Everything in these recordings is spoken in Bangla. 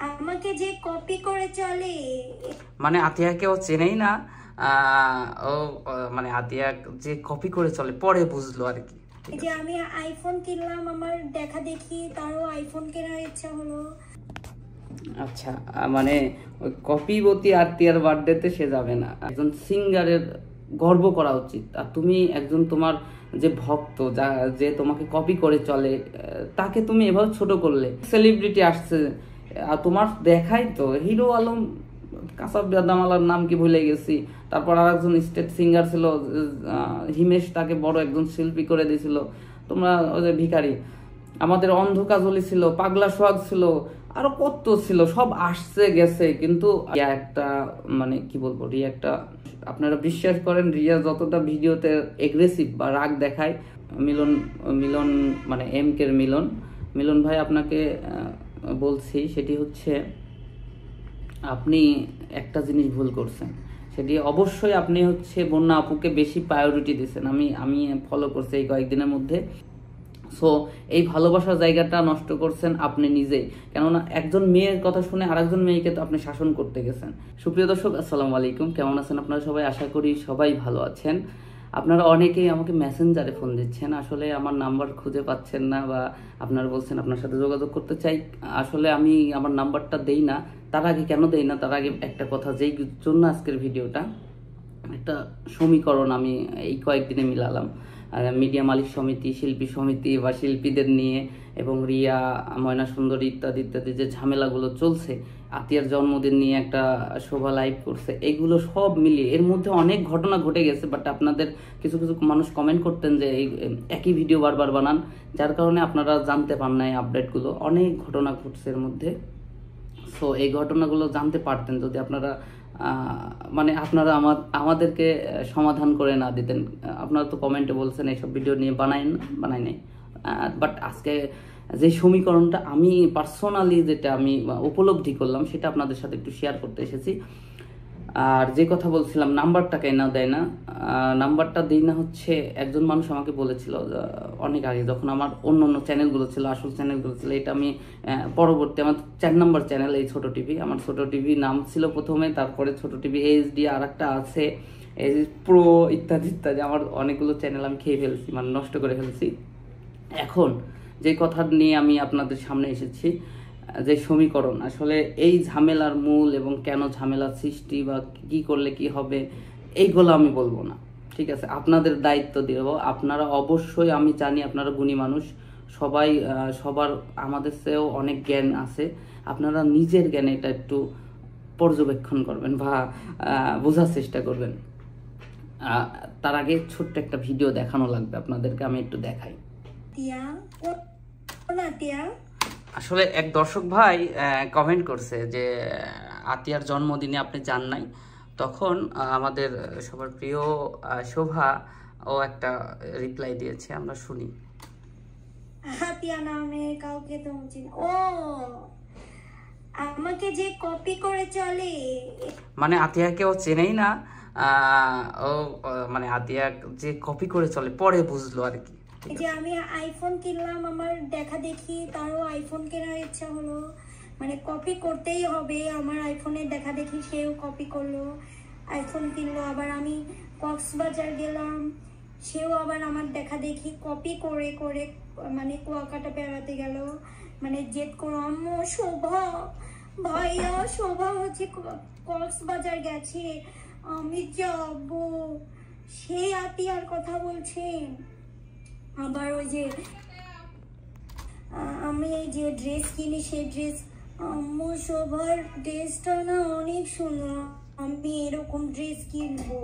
আমাকে যে কপি করে চলে, মানে আতিয়াকে ও চেনেই না। ও মানে আতিয়া যে কপি করে চলে পরে বুঝলো আর কি। যে আমি আইফোন কিনলাম, আমার দেখা দেখি তারও আইফোন কেনার ইচ্ছা হলো। আচ্ছা, মানে ওই কপিবতী আত্মীয়ার বার্থডেতে সে যাবে না। একজন সিঙ্গারের গর্ব করা উচিত। আর তুমি একজন, তোমার যে ভক্ত, যে তোমাকে কপি করে চলে, তাকে তুমি এভাবে ছোট করলে। সেলিব্রিটি আসছে, আর তোমার দেখাই তো হিরো আলম, কাসাব দামালার নাম কি ভুলে গেছি। তারপর আর একজন স্টেট সিঙ্গার ছিল হিমেশ, তাকে বড় একজন শিল্পী করে দিয়েছিল। তোমরা ওই যে ভিখারি, আমাদের অন্ধ কাজলি ছিল, পাগলা সোহাগ ছিল, আরো কত ছিল, সব আসছে গেছে। কিন্তু রিয়া একটা, মানে কি বলবো, রিয়া একটা, আপনারা বিশ্বাস করেন রিয়া যতটা ভিডিওতে এগ্রেসিভ বা রাগ দেখায়, মিলন মিলন মানে এম কের মিলন, মিলন ভাই আপনাকে বলছি, সেটি হচ্ছে আপনি একটা জিনিস ভুল করছেন। সেটি অবশ্যই আপনি হচ্ছে বন্যা আপুকে বেশি প্রায়োরিটি দিচ্ছেন। আমি আমি ফলো করছি এই কয়েকদিনের মধ্যে। সো এই ভালোবাসার জায়গাটা নষ্ট করছেন আপনি নিজেই। কেননা একজন মেয়ের কথা শুনে আরেকজন মেয়েকে তো আপনি শাসন করতে গেছেন। সুপ্রিয় দর্শক, আসসালামু আলাইকুম, কেমন আছেন আপনারা সবাই? আশা করি সবাই ভালো আছেন। আপনারা অনেকেই আমাকে মেসেঞ্জারে ফোন দিচ্ছেন, আসলে আমার নাম্বার খুঁজে পাচ্ছেন না, বা আপনারা বলছেন আপনার সাথে যোগাযোগ করতে চাই। আসলে আমি আমার নাম্বারটা দেই না। তার আগে কেন দেই না, তার আগে একটা কথা, যেই জন্য আজকের ভিডিওটা, একটা সমীকরণ আমি এই কয়েকদিনে মিলালাম। মিডিয়া মালিক সমিতি, শিল্পী সমিতি বা শিল্পীদের নিয়ে, এবং রিয়া, ময়না সুন্দরী ইত্যাদি ইত্যাদি যে ঝামেলাগুলো চলছে, আতিয়ার জন্মদিন নিয়ে একটা শোভা লাইভ করছে, এগুলো সব মিলিয়ে এর মধ্যে অনেক ঘটনা ঘটে গেছে। বাট আপনাদের কিছু কিছু মানুষ কমেন্ট করতেন যে এই একই ভিডিও বারবার বানান, যার কারণে আপনারা জানতে পান না এই আপডেটগুলো। অনেক ঘটনা ঘটছে এর মধ্যে। সো এই ঘটনাগুলো জানতে পারতেন যদি আপনারা মানে আপনারা আমাদেরকে সমাধান করে না দিতেন। আপনারা তো কমেন্টে বলছেন এইসব ভিডিও নিয়ে বানাই নাই। বাট আজকে যে সমীকরণটা আমি পার্সোনালি, যেটা আমি উপলব্ধি করলাম, সেটা আপনাদের সাথে একটু শেয়ার করতে এসেছি। আর যে কথা বলছিলাম, নাম্বারটা কেন দেয় না, নাম্বারটা দিই না হচ্ছে, একজন মানুষ আমাকে বলেছিল অনেক আগে, যখন আমার অন্য অন্য চ্যানেলগুলো ছিল, আসল চ্যানেলগুলো ছিল, এটা আমি পরবর্তী আমার 4 নম্বর চ্যানেল এই ছোট টিভি, আমার ছোট টিভি নাম ছিল প্রথমে, তারপরে ছোট টিভি এইচডি, আর একটা আছে এই প্রো, ইত্যাদি ইত্যাদি। আমার অনেকগুলো চ্যানেল আমি খেয়ে ফেলছি, মানে নষ্ট করে ফেলছি। এখন যে কথা নিয়ে আমি আপনাদের সামনে এসেছি, যে সমীকরণ, আসলে এই ঝামেলার মূল এবং কেন ঝামেলার সৃষ্টি বা কি করলে কি হবে, এইগুলো আমি বলবো না, ঠিক আছে? আপনাদের দায়িত্ব দেব। আপনারা অবশ্যই, আমি জানি আপনারা গুণী মানুষ, সবাই সবার আমাদের চেয়েও অনেক জ্ঞান আছে। আপনারা নিজের জ্ঞানে এটা একটু পর্যবেক্ষণ করবেন বা বোঝার চেষ্টা করবেন। তার আগে ছোট্ট একটা ভিডিও দেখানো লাগবে আপনাদেরকে, আমি একটু দেখাই। আসলে এক দর্শক ভাই কমেন্ট করছে যে আতিয়ার জন্মদিনে আপনি যান নাই। তখন আমাদের সবার প্রিয় শোভা ও একটা রিপ্লাই দিয়েছে, আমরা শুনি। আতিয়া নামে কাউকে তো চিনি। ও, আমাকে যে কপি করে চলে, মানে আতিয়াকে ও চেনেই না। ও মানে আতিয়া যে কপি করে চলে পরে বুঝলো আর কি। যে আমি আইফোন কিনলাম, আমার দেখা দেখি তারও আইফোন কেনার ইচ্ছা হলো। মানে কপি করতেই হবে, আমার আইফোনের দেখা দেখি সেও কপি করলো, আইফোন কিনলো। আবার আমি কক্সবাজার গেলাম, সেও আবার আমার দেখা দেখি কপি করে করে মানে কুয়াকাটা বেড়াতে গেল, মানে জেদ করে আম্মু শোভা, ভাইয়া শোভা হচ্ছে কক্সবাজার গেছে, আমি যাবো, সেই আতিয়ার কথা বলছেন। আবার ওই যে আমি এই যে ড্রেস কিনি, সেই ড্রেস, আম্মু শোভার ড্রেসটা না অনেক সুন্দর, আমি এরকম ড্রেস কিনবো।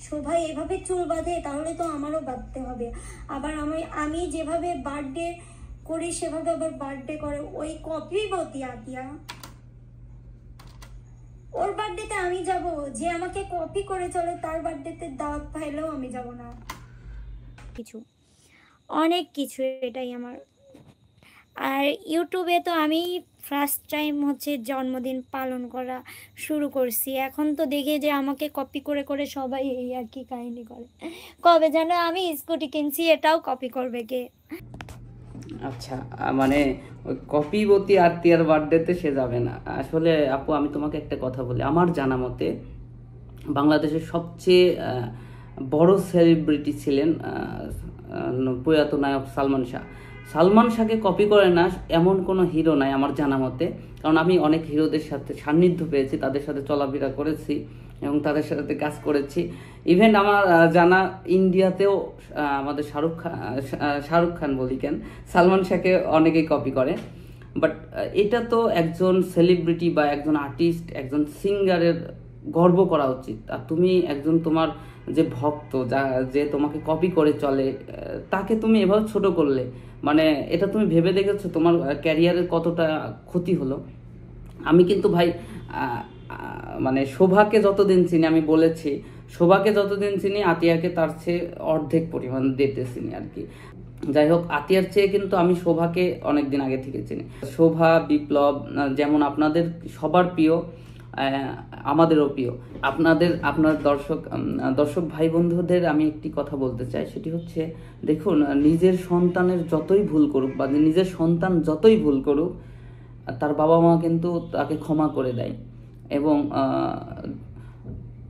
শোভা এভাবে চুল বাঁধে, তাহলে তো আমারও বাঁধতে হবে। আবার আমি যেভাবে বার্থডে করি সেভাবে আবার বার্থডে করে ওই কপিবতী আতিয়া। ওর বার্থডেতে আমি যাব, যে আমাকে কপি করে চলে তার বার্থডেতে দাওয়াত পাইলেও আমি যাব না। কিছু অনেক কিছু, এটাই আমার। আর ইউটিউবে তো আমি ফার্স্ট টাইম হচ্ছে জন্মদিন পালন করা শুরু করছি, এখন তো দেখি যে আমাকে কপি করে করে সবাই এই আর কি কাহিনী করে। কবে যেন আমি স্কুটি কিনছি, এটাও কপি করবে কে? আচ্ছা, মানে ওই কপিবতী আরতিয়ার বার্থডেতে সে যাবে না। আসলে আপু আমি তোমাকে একটা কথা বলি, আমার জানা মতে বাংলাদেশের সবচেয়ে বড় সেলিব্রিটি ছিলেন প্রয়াত নায়ক সালমান শাহ। সালমান শাহকে কপি করে না এমন কোনো হিরো নাই আমার জানা মতে, কারণ আমি অনেক হিরোদের সাথে সান্নিধ্য পেয়েছি, তাদের সাথে চলাফেরা করেছি এবং তাদের সাথে কাজ করেছি। ইভেন আমার জানা ইন্ডিয়াতেও আমাদের শাহরুখ খান বলি কেন, সালমান শাহকে অনেকেই কপি করে। বাট এটা তো একজন সেলিব্রিটি বা একজন আর্টিস্ট, একজন সিঙ্গারের গর্ব করা উচিত। আর তুমি একজন, তোমার যে ভক্ত, যে তোমাকে কপি করে চলে, তাকে তুমি এভাবে ছোট করলে, মানে এটা তুমি ভেবে দেখেছো তোমার ক্যারিয়ারের কতটা ক্ষতি হলো? আমি কিন্তু ভাই মানে শোভাকে যতদিন চিনি, আমি বলেছি শোভাকে যতদিন চিনি আতিয়াকে তার চেয়ে অর্ধেক পরিমাণ দিতে চিনি আর কি। যাই হোক, আতিয়ার চেয়ে কিন্তু আমি শোভাকে অনেকদিন আগে থেকে চিনি। শোভা, বিপ্লব যেমন আপনাদের সবার প্রিয়, আমাদেরও প্রিয়। আপনার দর্শক ভাই বন্ধুদের আমি একটি কথা বলতে চাই, সেটি হচ্ছে দেখুন, নিজের সন্তানের যতই ভুল করুক বা নিজের সন্তান যতই ভুল করুক, তার বাবা মা কিন্তু তাকে ক্ষমা করে দেয়। এবং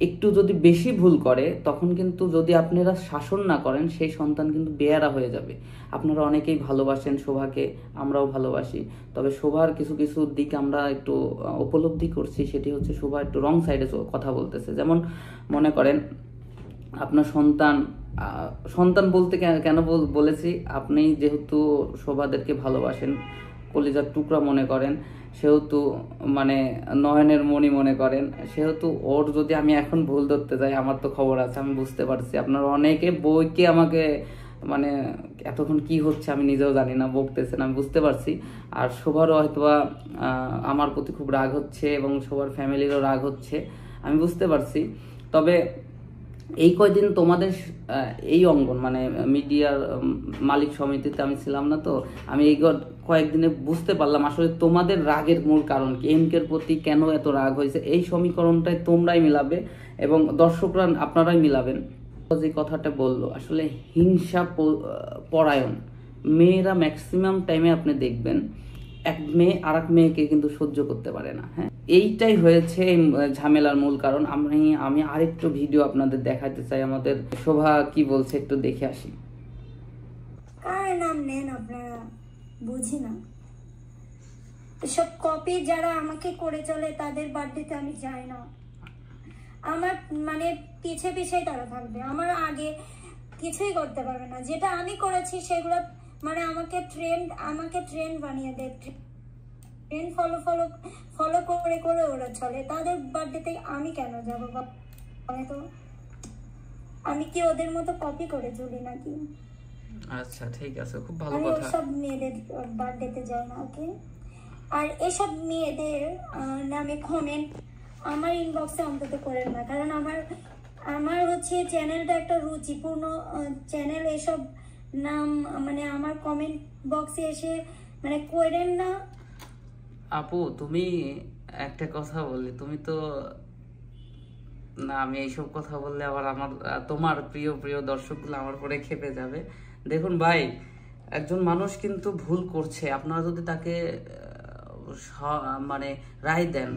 একটু যদি বেশি ভুল করে, তখন কিন্তু যদি আপনারা শাসন না করেন, সেই সন্তান কিন্তু বেয়ারা হয়ে যাবে। আপনারা অনেকেই ভালোবাসেন শোভাকে, আমরাও ভালোবাসি, তবে শোভার কিছু কিছু দিক আমরা একটু উপলব্ধি করছি। সেটি হচ্ছে শোভা একটু রং সাইডে কথা বলতেছে। যেমন মনে করেন আপনার সন্তান বলতে কেন বলেছি, আপনি যেহেতু শোভাদেরকে ভালোবাসেন, কলিজার টুকরা মনে করেন, সেহেতু মানে নয়নের মণি মনে করেন, সেহেতু ওর যদি আমি এখন ভুল ধরতে যাই, আমার তো খবর আছে, আমি বুঝতে পারছি আপনার অনেকে বইকে আমাকে মানে এতক্ষণ কি হচ্ছে আমি নিজেও জানি না, বকতেছেন, আমি বুঝতে পারছি। আর শোভারও হয়তোবা আমার প্রতি খুব রাগ হচ্ছে এবং সবার ফ্যামিলিরও রাগ হচ্ছে, আমি বুঝতে পারছি। তবে এই কয়দিন তোমাদের এই অঙ্গন মানে মিডিয়ার মালিক সমিতিতে আমি ছিলাম না, তো আমি এই কয়েকদিনে বুঝতে পারলাম আসলে তোমাদের রাগের মূল কারণ কি, এমকের প্রতি কেন এত রাগ হয়েছে। এই সমীকরণটাই তোমরাই মিলাবে এবং দর্শকরা আপনারাই মিলাবেন। যে কথাটা বললো, আসলে হিংসা পরায়ণ মেয়েরা ম্যাক্সিমাম টাইমে আপনি দেখবেন এক মেয়ে আর এক মেয়েকে কিন্তু সহ্য করতে পারে না। হ্যাঁ, এইটাই হয়েছে এই ঝামেলার মূল কারণ। আমি আরেকটু ভিডিও আপনাদের দেখাতে চাই, আমাদের শোভা কি বলছে একটু দেখে আসি। কার নাম নেন আপনারা, বুঝি না। এসব কপি যারা আমাকে করে চলে, তাদের বার্থডেতে আমি যাই না। আমার মানে পিছে পিছেই তারা থাকবে, আমার আগে কিছুই করতে পারবে না। যেটা আমি করেছি সেগুলো মানে আমাকে ট্রেন্ড বানিয়ে দেয়, ট্রেন্ড ফলো করে করে ওরা চলে। তাদের বার্থডেতে আমি কেন যাবো? মানে তো আমি কি ওদের মতো কপি করে চলি নাকি? আচ্ছা ঠিক আছে, খুব ভালো আমি কথা। ওসব মেয়েদের বার্থডেতে যাই না, ওকে? আর এসব মেয়েদের নামে কমেন্ট আমার ইনবক্সে অন্তত করেন না, কারণ আমার হচ্ছে চ্যানেলটা একটা রুচিপূর্ণ চ্যানেল। এসব নাম মানে আমার কমেন্ট বক্সে এসে মানে করেন না। আপু তুমি একটা কথা বললি, তুমি তো না, আমি এইসব কথা বললে আবার তোমার প্রিয় প্রিয় দর্শকগুলো আমার পরে খেপে যাবে। দেখুন ভাই, একজন মানুষ কিন্তু ভুল করছে, আপনারা যদি তাকে মানে রায় দেন,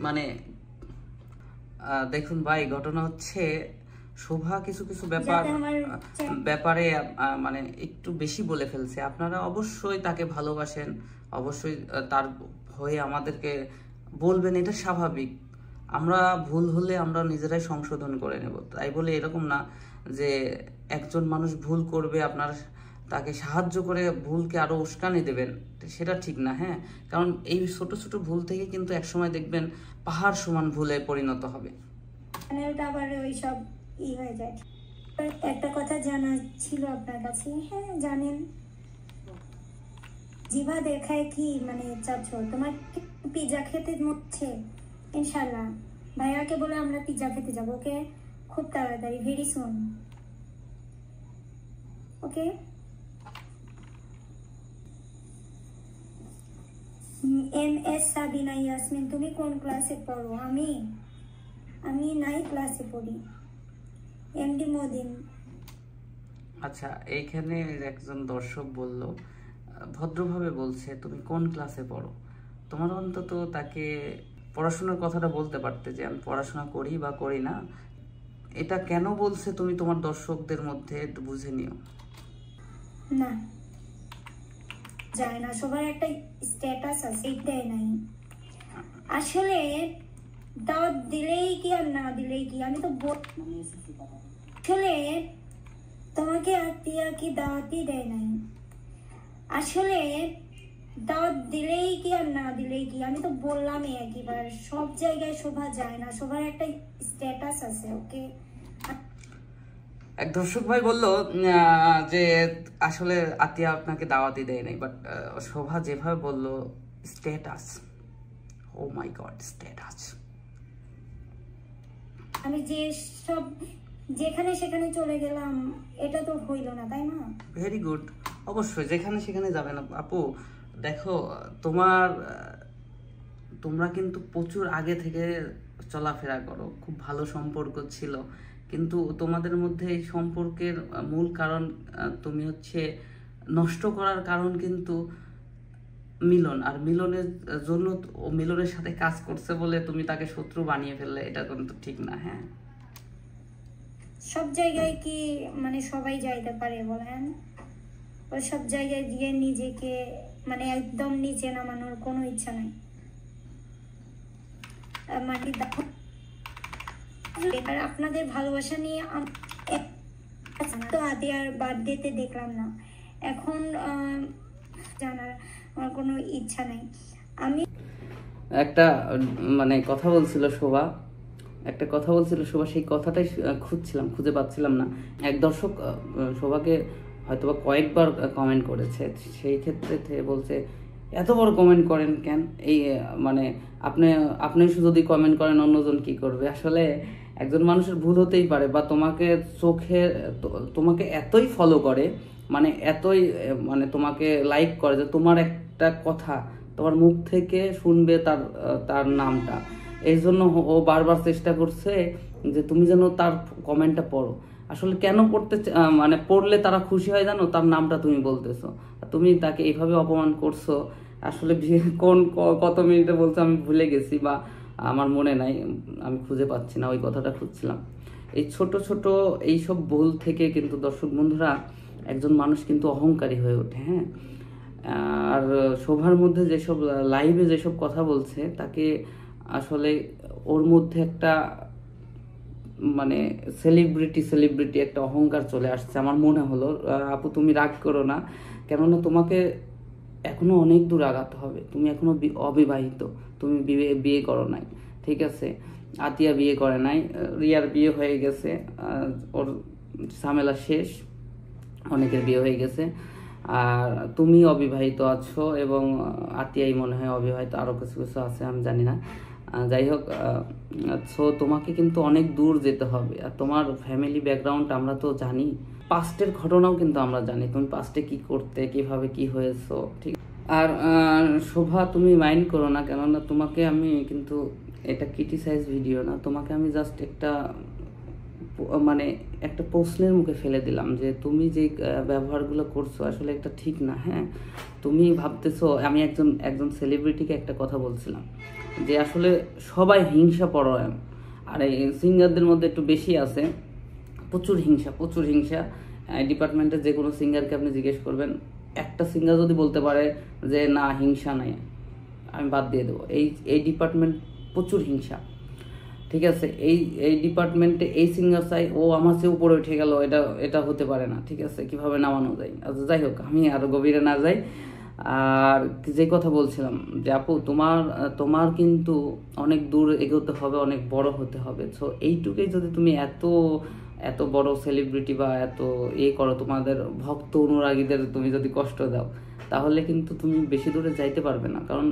মানে দেখুন ভাই, ঘটনা হচ্ছে শোভা কিছু কিছু ব্যাপারে মানে একটু বেশি বলে ফেলছে। আপনারা অবশ্যই তাকে ভালোবাসেন, অবশ্যই তার হয়ে আমাদেরকে বলবেন, এটা স্বাভাবিক। আমরা ভুল হলে আমরা নিজেরাই সংশোধন করে নেব, তাই বলে এরকম না যে একজন মানুষ ভুল করবে আপনার তাকে সাহায্য করে ভুলকে আরো উস্কানি দেবেন, সেটা ঠিক না। হ্যাঁ, কারণ এই ছোট ছোট ভুল থেকে কিন্তু একসময় দেখবেন পাহাড় সমান ভুলে পরিণত হবে। চ্যানেলটা আবার ওইসব হয়ে যায়। একটা কথা জানা ছিল আপনার কাছে। হ্যাঁ জানেন, জিভা দেখায় কি মানে চাচ্ছ? তোমার পিৎজা খেতে মচ্ছে? ইনশাল্লাহ ভাইয়াকে বলে আমরা পিৎজা খেতে যাবো, ওকে? খুব তাড়াতাড়ি, ভেরি সুন, ওকে? MS সাবিনা ইয়াসমিন, তুমি কোন ক্লাসে পড়ো? আমি 9 ক্লাসে পড়ি। MD মদিন, আচ্ছা, এইখানে একজন দর্শক বলল, ভদ্রভাবে বলছে তুমি কোন ক্লাসে পড়ো। তোমার অন্তত তাকে পড়াশোনার কথাটা বলতে পারতে যে আমি পড়াশোনা করি বা করি না। এটা কেন বলছে তুমি তোমার দর্শকদের মধ্যে একটু বুঝে নিও। না, যায় না, সবার একটা স্ট্যাটাস আছে, দেয় নাই। আসলে দাওয়াত দিলেই কি আর না দিলেই কি, আমি তো আসলে তোমাকে আত্মীয়া কি দাওয়াতই দেয় নাই। আসলে দাওয়াত দিলেই কি আর না দিলেই কি, আমি তো বললামই একবার, সব জায়গায় শোভা যায় না, সবার একটা স্ট্যাটাস আছে। ওকে, এক দর্শক ভাই বললো যে আসলে আতিয়া আপনাকে দাওয়াতই দেয় নাই, বাট শোভা যেভাবে বললো স্ট্যাটাস, ও মাই গড, স্ট্যাটাস। আমি যে সব যেখানে সেখানে চলে গেলাম, এটা তো হইল না, তাই না? ভেরি গুড, অবশ্যই যেখানে সেখানে যাবে না আপু। দেখো তোমরা কিন্তু প্রচুর আগে থেকে চলাফেরা করো, খুব ভালো সম্পর্ক ছিল, কিন্তু তোমাদের মধ্যে এই সম্পর্কের মূল কারণ তুমি হচ্ছে নষ্ট করার কারণ কিন্তু মিলন। আর মিলনের জন্য ও মিলনের সাথে কাজ করছে বলে তুমি তাকে শত্রু বানিয়ে ফেললে, এটা কিন্তু ঠিক না। হ্যাঁ, সব জায়গায় কি মানে সবাই যাইতে পারে বলেন? ওই সব জায়গায় গিয়ে নিজেকে মানে একদম নিচে নামানোর কোনো ইচ্ছা নাই। মানে আর আপনাদের ভালোবাসা নিয়ে তো আদিয়ার বার্থডেতে দেখলাম না, এখন জানার আমার কোনো ইচ্ছা নাই। আমি একটা মানে কথা বলছিল শোভা, সেই কথাটাই খুঁজছিলাম, খুঁজে পাচ্ছিলাম না। এক দর্শক শোভাকে হয়তোবা কয়েকবার কমেন্ট করেছে, সেই ক্ষেত্রে বলছে এত বড় কমেন্ট করেন কেন? এই মানে আপনি যদি কমেন্ট করেন অন্যজন কি করবে? আসলে একজন মানুষের ভুল হতেই পারে, বা তোমাকে এতই ফলো করে, মানে এতই মানে তোমাকে লাইক করে যে তোমার একটা কথা তোমার মুখ থেকে শুনবে তার নামটা। এই জন্য ও বারবার চেষ্টা করছে যে তুমি যেন তার কমেন্টটা পড়ো। আসলে কেন মানে পড়লে তারা খুশি হয় জানো? তার নামটা তুমি বলতেছো, তুমি তাকে এইভাবে অপমান করছো। আসলে কত মিনিটে বলছো আমি ভুলে গেছি, বা আমার মনে নাই, আমি খুঁজে পাচ্ছি না, ওই কথাটা খুঁজছিলাম। এই ছোট ছোট এইসব ভুল থেকে কিন্তু দর্শক বন্ধুরা একজন মানুষ কিন্তু অহংকারী হয়ে ওঠে। হ্যাঁ, আর শোভার মধ্যে যেসব লাইভে যেসব কথা বলছে, তাকে আসলে ওর মধ্যে একটা মানে সেলিব্রিটি একটা অহংকার চলে আসছে আমার মনে হলো। আপু তুমি রাগ করো না, কেননা তোমাকে এখনো অনেক দূর আগাতে হবে। তুমি এখনো অবিবাহিত, তুমি বিয়ে করো নাই, ঠিক আছে? আতিয়া বিয়ে করে নাই, রিয়ার বিয়ে হয়ে গেছে, ওর ঝামেলা শেষ, অনেকের বিয়ে হয়ে গেছে। আর তুমি অবিবাহিত আছো, এবং আতিয়াই মনে হয় অবিবাহিত, আরও কিছু কিছু আছে আমি জানি না। যাই হোক, সো তোমাকে কিন্তু অনেক দূর যেতে হবে। আর তোমার ফ্যামিলি ব্যাকগ্রাউন্ড আমরা তো জানি, পাস্টের ঘটনাও কিন্তু আমরা জানি, তুমি পাস্টে কি করতে, কিভাবে কি হয়েছো, ঠিক। আর শোভা তুমি মাইন্ড করো না, কেননা তোমাকে আমি কিন্তু এটা ক্রিটিসাইজ ভিডিও না, তোমাকে আমি জাস্ট একটা প্রশ্নের মুখে ফেলে দিলাম যে তুমি যে ব্যবহারগুলো করছো আসলে এটা ঠিক না। হ্যাঁ, তুমি ভাবতেছো, আমি একজন সেলিব্রিটিকে একটা কথা বলছিলাম যে আসলে সবাই হিংসা পরায়ণ, আর এই সিঙ্গারদের মধ্যে একটু বেশি আছে, প্রচুর হিংসা। ডিপার্টমেন্টের যে কোনো সিঙ্গারকে আপনি জিজ্ঞেস করবেন, একটা সিঙ্গার যদি বলতে পারে যে না হিংসা নাই, আমি বাদ দিয়ে দেবো। এই ডিপার্টমেন্ট প্রচুর হিংসা, ঠিক আছে? এই ডিপার্টমেন্টে এই সিঙ্গার চাই, ও আমার চেয়ে উপরে উঠে গেল, এটা হতে পারে না, ঠিক আছে? কিভাবে নামানো যায়? আচ্ছা যাই হোক, আমি আরো গভীরে না যাই। আর যে কথা বলছিলাম যে আপু তোমার কিন্তু অনেক দূর এগোতে হবে, অনেক বড় হতে হবে। সো এইটুকুই যদি তুমি এত বড় সেলিব্রিটি বা এত করো, তোমাদের ভক্ত অনুরাগীদের তুমি যদি কষ্ট দাও, তাহলে কিন্তু তুমি বেশি দূরে যাইতে পারবে না। কারণ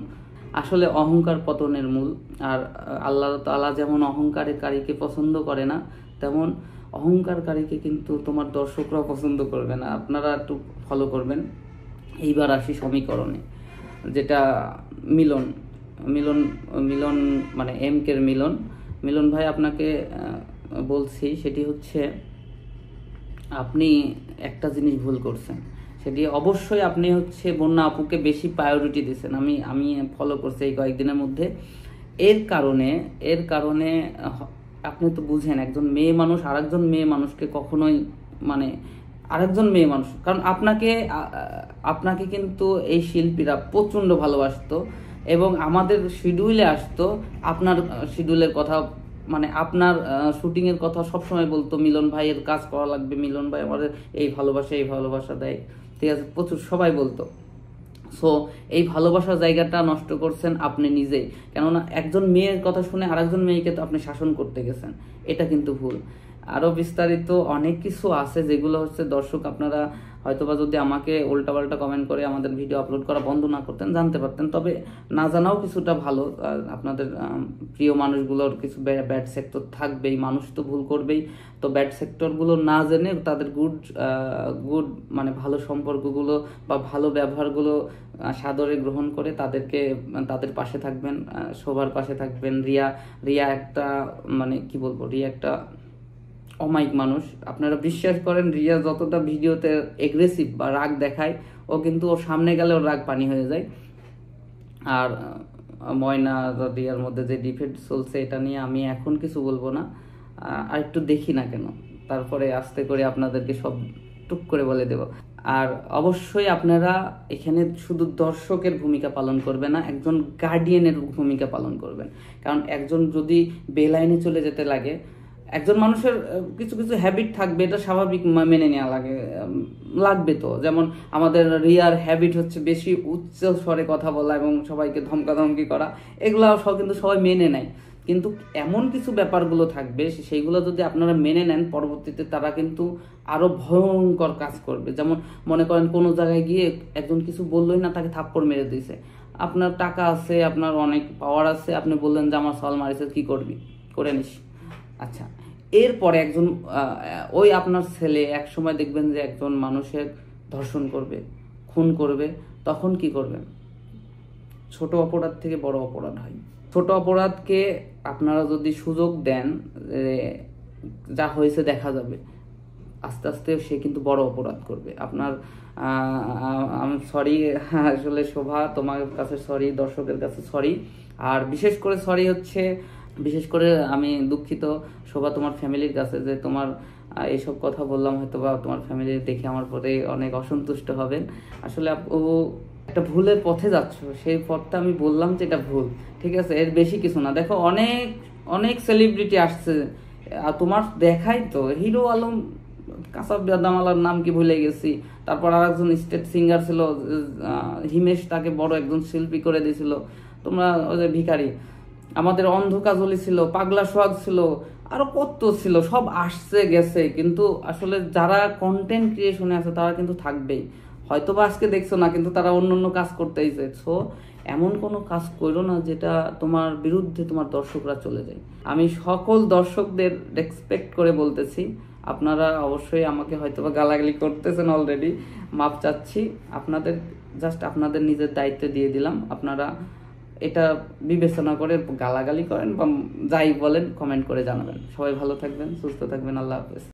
আসলে অহংকার পতনের মূল। আর আল্লাহ তাআলা যেমন অহংকারীকে পছন্দ করে না, তেমন অহংকারকারীকে কিন্তু তোমার দর্শকরা পছন্দ করবে না। আপনারা একটু ফলো করবেন। এইবার আসি সমীকরণে, যেটা মিলন মিলন মিলন মানে এমকের মিলন ভাই, আপনাকে বলছি, সেটি হচ্ছে আপনি একটা জিনিস ভুল করছেন, সেটি অবশ্যই আপনি হচ্ছে বন্যা আপুকে বেশি প্রায়োরিটি দিয়েছেন। আমি ফলো করছি এই কয়েকদিনের মধ্যে। এর কারণে আপনি তো বুঝেন, একজন মেয়ে মানুষ আরেকজন মেয়ে মানুষকে কখনোই মানে আরেকজন মেয়ে মানুষ, কারণ আপনাকে কিন্তু এই শিল্পীরা প্রচণ্ড ভালোবাসতো এবং আমাদের শিডিউলে আসতো, আপনার শিডিউলের কথা মানে আপনার শুটিংয়ের কথা সবসময় বলতো, মিলন ভাইয়ের কাজ করা লাগবে, মিলন ভাই আমাদের এই ভালোবাসা দেয়, ঠিক আছে, প্রচুর সবাই বলতো। সো এই ভালোবাসার জায়গাটা নষ্ট করছেন আপনি নিজেই, কেননা একজন মেয়ের কথা শুনে আরেকজন মেয়েকে তো আপনি শাসন করতে গেছেন, এটা কিন্তু ভুল। আরও বিস্তারিত অনেক কিছু আছে যেগুলো হচ্ছে দর্শক আপনারা হয়তোবা যদি আমাকে উল্টাপাল্টা কমেন্ট করে আমাদের ভিডিও আপলোড করা বন্ধ না করতেন জানতে পারতেন, তবে না জানাও কিছুটা ভালো। আপনাদের প্রিয় মানুষগুলোর কিছু ব্যাড সেক্টর থাকবেই, মানুষ তো ভুল করবেই, তো ব্যাড সেক্টরগুলো না জেনে তাদের গুড মানে ভালো সম্পর্কগুলো বা ভালো ব্যবহারগুলো সাদরে গ্রহণ করে তাদের পাশে থাকবেন, সবার পাশে থাকবেন। রিয়া একটা মানে কি বলবো, রিয়া একটা অমায়িক মানুষ। আপনারা বিশ্বাস করেন, রিয়া যতটা ভিডিওতে এগ্রেসিভ বা রাগ দেখায়, ও কিন্তু ওর সামনে গেলে ওর রাগ পানি হয়ে যায়। আর ময়না রিয়ার মধ্যে যে ডিফেক্ট চলছে, এটা নিয়ে আমি এখন কিছু বলবো না, আর একটু দেখি না কেন, তারপরে আস্তে করে আপনাদেরকে সব টুক করে বলে দেব। আর অবশ্যই আপনারা এখানে শুধু দর্শকের ভূমিকা পালন করবে না, একজন গার্ডিয়ানের ভূমিকা পালন করবেন। কারণ একজন যদি বেলাইনে চলে যেতে লাগে, একজন মানুষের কিছু কিছু হ্যাবিট থাকবে, এটা স্বাভাবিক, মেনে নেওয়া লাগবে তো। যেমন আমাদের রিয়ার হ্যাবিট হচ্ছে বেশি উচ্চ স্বরে কথা বলা এবং সবাইকে ধমকাধমকি করা, এগুলো সব কিন্তু সবাই মেনে নেয়, কিন্তু এমন কিছু ব্যাপারগুলো থাকবে সেইগুলো যদি আপনারা মেনে নেন, পরবর্তীতে তারা কিন্তু আরো ভয়ঙ্কর কাজ করবে। যেমন মনে করেন কোনো জায়গায় গিয়ে একজন কিছু বললোই না, তাকে থাপ্পড় মেরে দিয়েছে, আপনার টাকা আছে, আপনার অনেক পাওয়ার আছে, আপনি বললেন যে আমার সল মারিছে, কি করবি, করে নিস। আচ্ছা, এরপরে একজন ওই আপনার ছেলে এক সময় দেখবেন যে একজন মানুষের ধর্ষণ করবে, খুন করবে, তখন কি করবেন? ছোট অপরাধ থেকে বড় অপরাধ হয়। ছোট অপরাধকে আপনারা যদি সুযোগ দেন, যা হয়েছে দেখা যাবে, আস্তে আস্তে সে কিন্তু বড় অপরাধ করবে। আমি সরি আসলে শোভা, তোমার কাছে সরি, দর্শকের কাছে সরি, আর বিশেষ করে আমি দুঃখিত শোভা তোমার ফ্যামিলির কাছে, যে তোমার এইসব কথা বললাম, হয়তো বা তোমার ফ্যামিলি দেখে আমার পরে অনেক অসন্তুষ্ট হবেন। আসলে ও একটা ভুলের পথে যাচ্ছ, সেই পথটা আমি বললাম যে এটা ভুল, ঠিক আছে, এর বেশি কিছু না। দেখো অনেক অনেক সেলিব্রিটি আসছে, তোমার দেখাই তো, হিরো আলম, কাসাব দামালার নাম কি ভুলে গেছি, তারপর আর একজন স্টেট সিঙ্গার ছিল হিমেশ, তাকে বড় একজন শিল্পী করে দিয়েছিল। তোমরা ওই যে ভিখারি, আমাদের অন্ধ কাজলি ছিল, পাগলা সোহাগ ছিল, আরো কত ছিল, সব আসছে গেছে, কিন্তু আসলে যারা কন্টেন্ট ক্রিয়েশনে আছে তারা কিন্তু থাকবেই। হয়তো বা আজকে দেখছো না, কিন্তু তারা অন্য কাজ করতেই চাইছো। এমন কোনো কাজ করো না যেটা তোমার বিরুদ্ধে তোমার দর্শকরা চলে যায়। আমি সকল দর্শকদের রেসপেক্ট করে বলতেছি, আপনারা অবশ্যই আমাকে হয়তোবা গালাগালি করতেছেন অলরেডি, মাপ চাচ্ছি। আপনাদের নিজের দায়িত্ব দিয়ে দিলাম, আপনারা এটা বিবেচনা করে গালাগালি করেন বা যাই বলেন কমেন্ট করে জানাবেন। সবাই ভালো থাকবেন, সুস্থ থাকবেন, আল্লাহ হাফেজ।